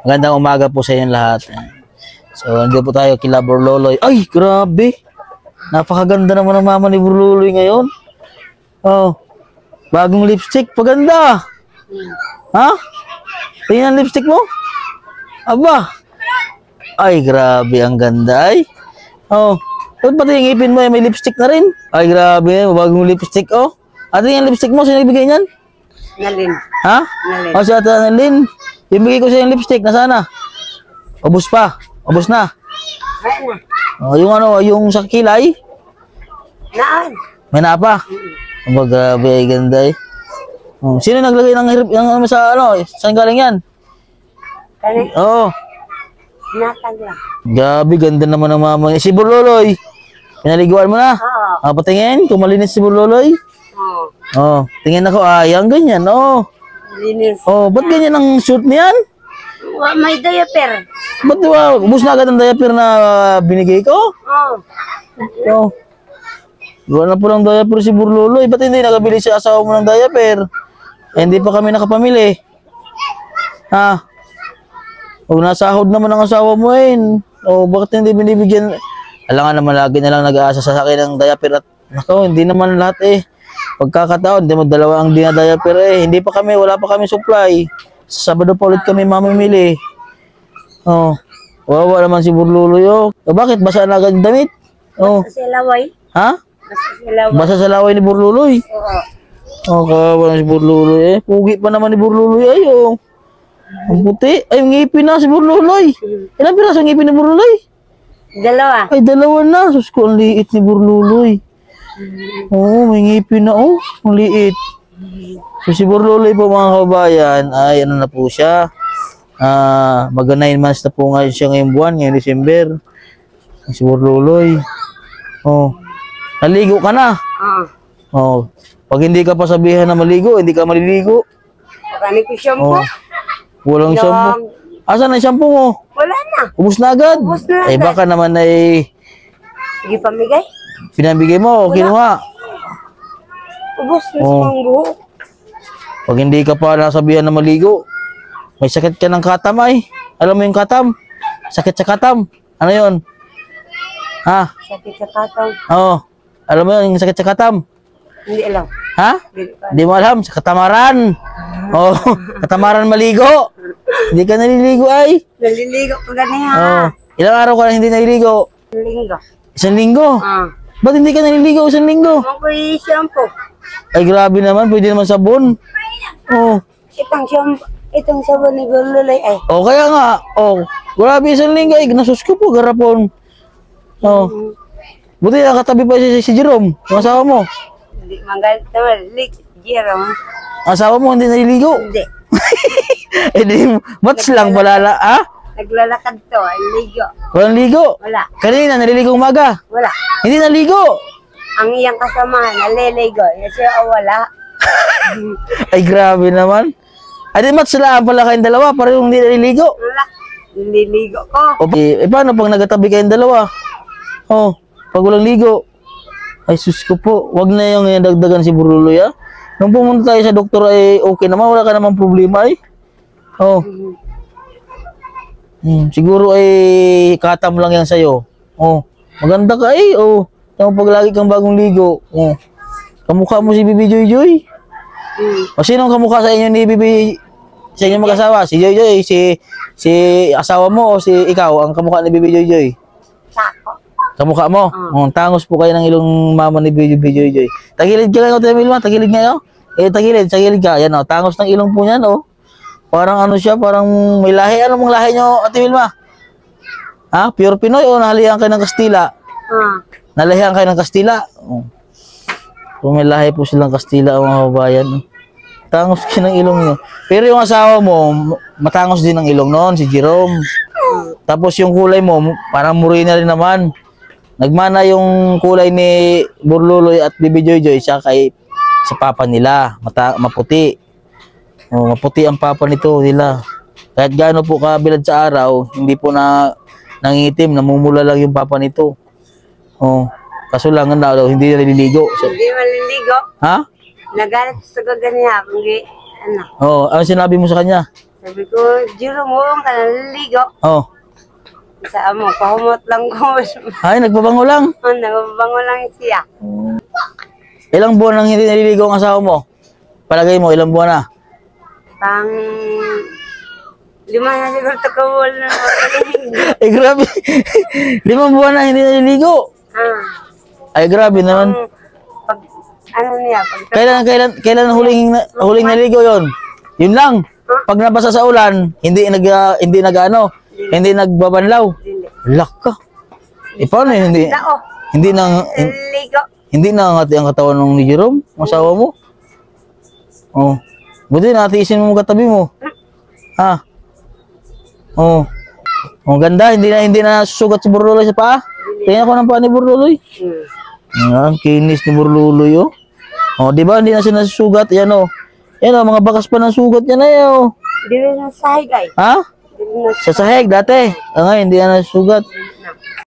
Magandang umaga po sa inyong lahat. So, nandito po tayo kila Burloloy. Ay, grabe. Napakaganda naman ng mama ni Burloloy ngayon. Oh, bagong lipstick. Paganda. Ha? Tingnan ang lipstick mo. Aba. Ay, grabe. Ang ganda ay. Oh, pati yung ngipin mo may lipstick na rin. Ay, grabe. Bagong lipstick. Oh. At yung lipstick mo, sino ibigay niyan? Nalin. Ha? Nalin. O, si Ate Nalin. Ibigay ko sa yung lipstick. Nasaan na? Ubus pa. Ubus na. Ay na. Oh, yung ano, yung sa kilay. Naan. May napa. Aba, grabe. Ay, ganda eh. Oh, sino naglagay ng hirap yung sa ano? Saan galing yan? Kani. Oo. Natag lang. Grabe, ganda naman ng mama niya. Si Burloloy. Pinaliguan mo na? Oo. Ah, patingin. Kung malinis si Burloloy. Oo. Oh, tingin ako. Ay, ang ganyan. Oh. Linis. Oh, ba't ganyan ang shoot niyan? May diaper. Ba't ubus na agad ang diaper na binigay ko? Oo. Oh. Gawa na po ng diaper si Burloloy. Ba't hindi nakabili si asawa mo ng diaper? Eh, hindi pa kami nakapamili. Ha? O, nasahod naman ang asawa mo eh. O, bakit hindi binibigyan? Alam nga naman, lagi na lang nag-aasa sa akin ng diaper at nako, hindi naman lahat eh. Pagkakataon, hindi mo dalawa ang dinadiaper eh. Hindi pa kami, wala pa kami supply. Sa Sabado pa ulit kami mamimili. Oh, wawa naman si Burloloy oh. O, bakit? Basa na agad yung damit? Oh. Basta sa laway. Ha? Basta sa laway. Basa sa laway ni Burloloy. Oo. Oh, kawawa na si Burloloy eh. Pugi pa naman ni Burloloy ay oh. Ang puti. Ay, ngipin na si Burloloy. Ilang piraso ngipin ni Burloloy? Dalawa. Ay, dalawa na. Sus ko, ang liit ni Burloloy. Oo, may ngipin na oh. Ang liit. So, si Burloloy po mga kabayan, ay ano na po siya. Mag 9 months na po nga siya ngayong buwan, ngayong December. Si Burloloy. Oh. Naligo ka na. Oo. Oh. Pag hindi ka pa sabihan na maligo, hindi ka maliligo. Kani ko shampoo. Oh. Walang Yung- shampoo. Asan ang shampoo mo? Wala na. Ubus na agad. Ubus na Eh agad. baka naman ay Sige pamigay. pinabigay mo o kinuha. Ubus na Oo. sa mga buhok. Pag hindi ka pa nasabihan na maligo, may sakit ka ng katam ay. Alam mo yung katam? Sakit sa katam. Ano yun? Ha? Sakit sa tatang. Oo. Alam mo yun, yung sakit sa katam? Hindi alam. Ha? Hindi pa. Hindi mo alam, sa katamaran. Oh, katamaran maligo. Hindi ka naliligo ay. Naliligo ko ganiha. Oh. Ilang araw ka na hindi naliligo? Linggo. Isang linggo. Ah. Ba't hindi ka naliligo isang linggo? Makoy shampoo. Ay grabe naman, pwede naman sabon. Oh. Itong shampoo. Itong sabon ni Burloloy ay. Oh, kaya nga. Oh, grabe isang linggo ay nasus ko po garapon. Oh. Buti nakatabi pa si Jerome, yung asawa mo. Hindi manggalit naman. Jerome. Asawa mo hindi naliligo. Hindi. Eh di, mats lang palala, ha? Naglalakad to. Ligo. Walang ligo. Wala. Kanina naliligo umaga. Wala. Hindi naligo. Ang iyang kasamahan, naliligo. Yung siya wala. Ay grabe naman. Ay di mats lang pala kayong dalawa, parang hindi naliligo. Wala. Nililigo ko. O, paano pag nagatabi kayong dalawa? Oh, pag walang ligo. Ay sus ko po, wag na yung dagdagan si Burloloy ah. Nung pumunta tayo sa doktor ay okay naman, wala ka namang problema ay. Oh. Siguro ay katam lang yan sa'yo. Oh, maganda ka eh. Oh, yung pag lagi kang bagong ligo. Oh, kamukha mo si Bibi Joy Joy. O sinong kamukha sa inyo ni Bibi, sa inyong mag-asawa? Si Joy Joy, si asawa mo o si ikaw ang kamukha ni Bibi Joy Joy? Sako. Kamukha mo? Tangos po kayo ng ilong mama ni Bibi Joy Joy. Tagilid ka lang o, Milma? Tagilid nga Eh, tagilid ka. Yan o, tangos ng ilong po niyan o. Parang ano siya, parang may lahi. Ano mong lahi nyo, Ate Wilma? Ha? Pure Pinoy o nahalihan kayo ng Kastila? Nalahihan kayo ng Kastila? Oh. Kung may lahi po silang Kastila o mga babayan. Tangos kayo ng ilong nyo. Pero yung asawa mo, matangos din ng ilong noon, si Jerome. Tapos yung kulay mo, parang morena rin naman. Nagmana yung kulay ni Burloloy at Bibi Joy Joy sa papa nila. Maputi. Oh, maputi ang papa nito nila. Kahit gaano po kabilad sa araw, hindi po na nangitim, namumula lang yung papa nito. Oh, kaso lang daw hindi naliligo. So, Hindi maliligo. ha? Nagalit sa ganyan. Hindi, ano. Oh, ano sinabi mo sa kanya? Sabi ko, Jiro mo ka naliligo. Oh. Sa amo, pahumot lang ko. Ay, nagpabango lang. Nagbabango lang siya. Ilang buwan nang hindi naliligo ang asawa mo? Palagay mo, ilang buwan na? Pang 5 na siguro ito kawal na Eh, grabe. 5 buwan na hindi naliligo. Ay, grabe naman. Pag, ano niya, pag Kailan huling naligo yon? Yun lang. Pag nabasa sa ulan, hindi nagbabanlaw. Lak ka. Eh, paano yun? Hindi ligo. hindi nangangati ang katawan ng ni Jerome, asawa mo. Oh. Buti natiisin mo katabi mo. Ha? Oh. Oh, ganda, hindi na susugat si Burluloy sa paa. Tingnan ko ng paa ni Burluloy. Ang kinis ni Burluloy, oh. Oh, di ba hindi na siya nasusugat? Yan, oh. Yan, oh, mga bakas pa ng sugat yan, eh, oh. Di rin na sahig ay. Ha? Di rin na Sa sahig dati. Ngayon, hindi na nasusugat.